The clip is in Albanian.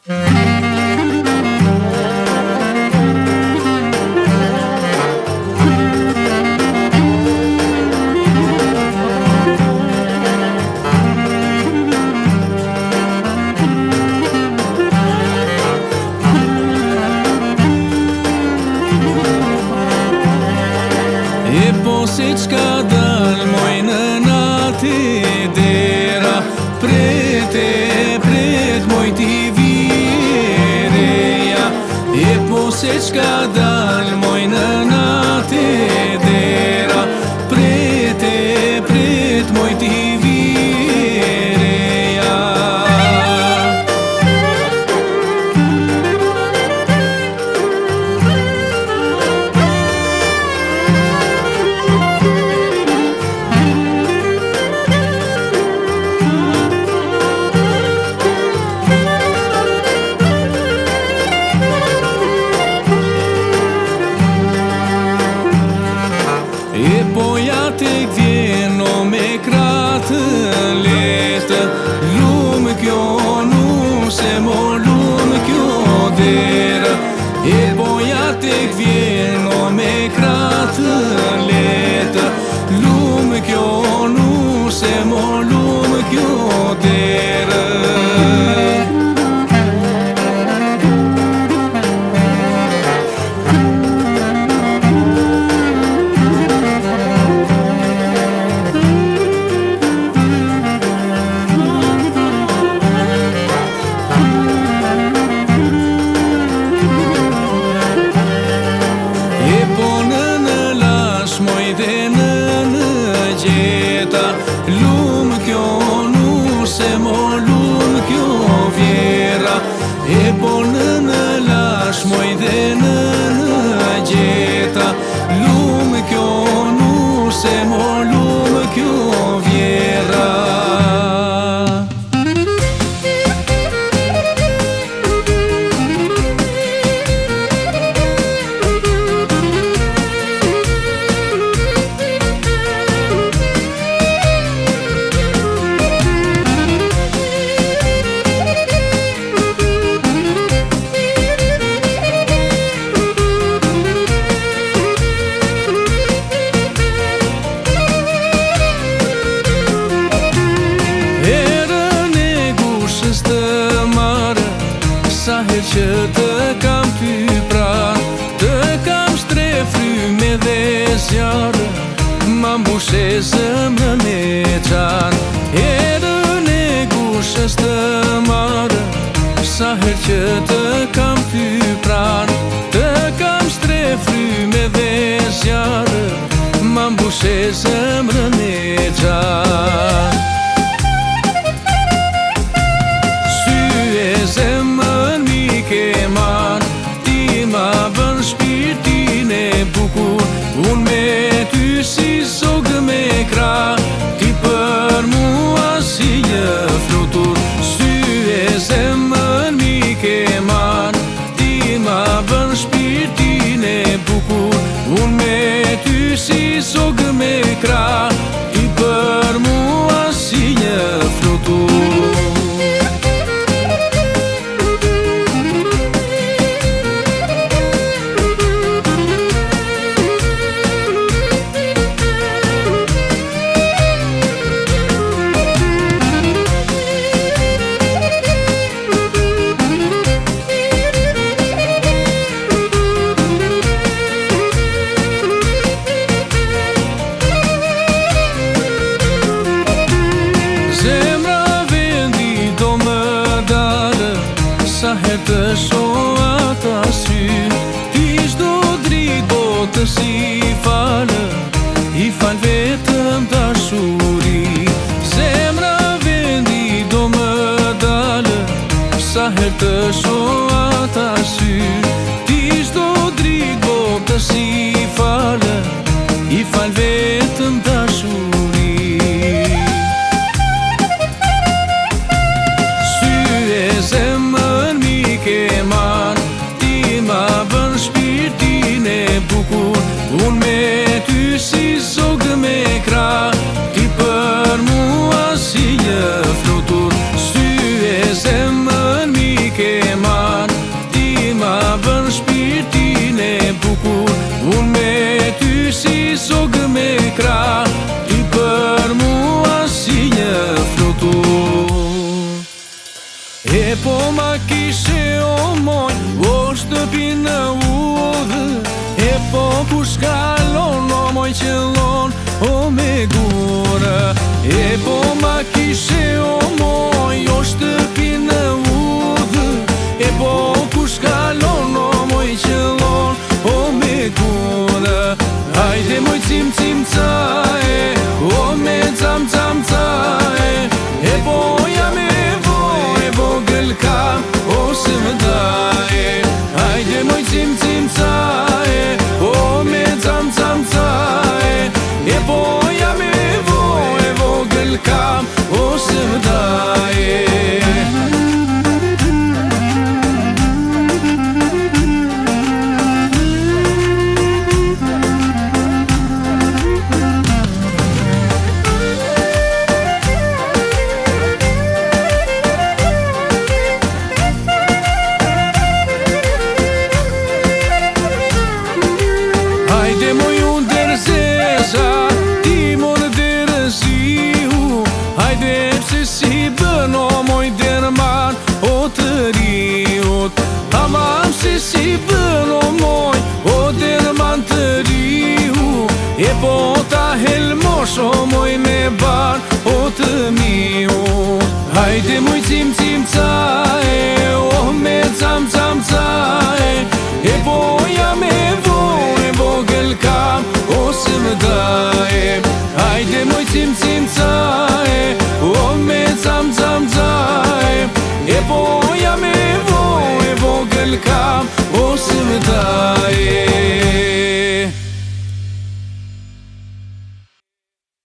E po se qka dal moj në nati dera, prete, pret moj t'i vireja. E po se qka dal moj në nati dera, prete, pret moj t'i vireja. E poja tek vjeno me kratë letë, lumë kjo nuse mo lumë kjo derë. E poja tek vjeno me kratë letë, lumë kjo nuse mo lumë kjo derë. Lumë kjo nuse mo lumë kjo vjera. E po në lash moj dhe në gjeta, lumë kjo nuse mo lumë kjo vjera. Sa her që të kam ty pran, të kam shtrefry me dhe zjarë, ma mbushe zëmrën e qan. Erën e gushës të marë, sa her që të kam ty pran, të kam shtrefry me dhe zjarë, ma mbushe zëmrën e qan. Sy e zemën mi ke man, ti ma bën shpirtin e bukur, unë me ty si zogë me kra, ti për mua si një flutur. Sy e zemën mi ke man, ti ma bën shpirtin e bukur, unë me ty si zogë me kra, ti për mua si një flutur. Sa her të shoh ata sy, ti çdo dritë botës i falë, i fal vetëm dashuri. Zemra vendi do më dalë, sa her të shoh ata sy, ti çdo dritë botës i falë, i fal vetëm dashuri. Sy e zemën mi ke man, ti ma bën shpirtin e bukur, unë me ty si zogë me kra, ti për mua si një flutur. Sy e zemën mi ke man, ti ma bën shpirtin e bukur. Unë me ty si zogë me krah, ti për mua si një flutur. E po ma kishe o moj, o shtëpi në udhë. E po kur shkallon o moj qëllon, o me gurë. E po ma kishe o moj, o shtëpi në udhë. E po kur shkallon o moj qëllon, o me gurë. Hajde moj cim cim cae, o me cam cam cae. E po ja me vogël kam, ose më daje. Hajde moj cim cim cae, o me cam cam cae. E po ja me vogël kam, ose më daje. Hajde moj unë dërzeza, ti morë dërziu. Hajde pse si bën o moj dërman, o të riut. Aman pse si bën o moj, o dërman të riu. E po ta helmosh o moj me ban, o të miu. Hajde moj cim cim cae, o me cam cam cae. E po ja me vogël kam, ose më daje. Hajde moj cim cim cae, o me cam cam cae. E po ja me vogël kam,